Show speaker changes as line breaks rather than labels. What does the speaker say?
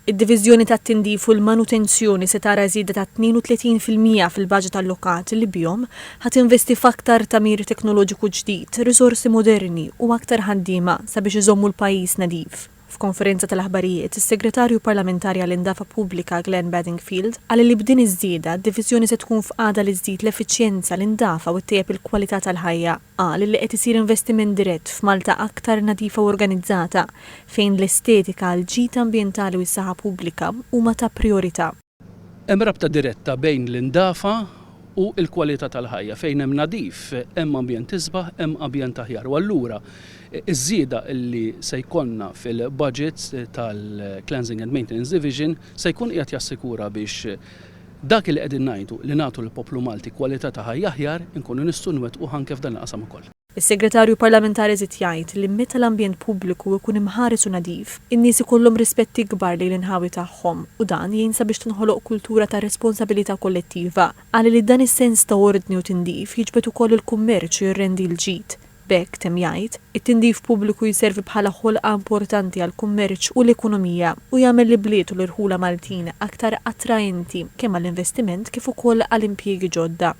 Id-diviżjoni tat-tindif u l-manutenzjoni se tara żieda ta' 32% fil-baġit allokat li bihom ħadd investi f'aktar tamir teknoloġiku ġdid, risorsi moderni u aktar ħaddiema sabiex iżommu l-pajjiż nadif. F'konferenza tal-aħbarijiet, is-Segretarju Parlamentari għall-Indafa Pubblika Glenn Bedingfield qal li b'din iż-żieda d-diviżjoni se tkun f'qagħda li żżid l-effiċjenza l-indafa u ttejjeb il-kwalità tal-ħajja. Qal li qed isir investiment dirett f'Malta aktar nadifa u organizzata fejn l-estetika, l-ġid ambjentali u s-saħħa pubblika huma ta' priorità.
Hemm rabta diretta bejn l-indafa u l-kwalità tal-ħajja fejn hemm nadif, hemm ambjent isbaħ, hemm ambjent aħjar. U allura iż-żieda li se jkollna fil-budgets tal-Cleansing and Maintenance Division se jkun qiegħed jassikura biex dak li qegħdin ngħidu li nagħtu lill-poplu Malti kwalità ta' ħajja aħjar inkunu nistgħu nwettqu anke f'dan il-qasam ukoll.
Is-Segretarju Parlamentari żied jgħid li meta l-ambjent pubbliku jkun imħares u nadif, in-nies ikollhom rispetti kbar lejn l-inħawi tagħhom u dan jgħin sabiex tinħoloq kultura ta' responsabilità kollettiva. Qal li dan is-sens ta' ordni u tindif jiġbed ukoll il-kummerċ u jirrendi l-ġid. B'hekk temm jgħid, it-tindif pubbliku jservi bħala ħolqa importanti għall-kummerċ u l-ekonomija u jagħmel li bliet u l-irħula Maltin aktar attraenti kemm għall-investiment kif ukoll għall-impjiegi ġodda.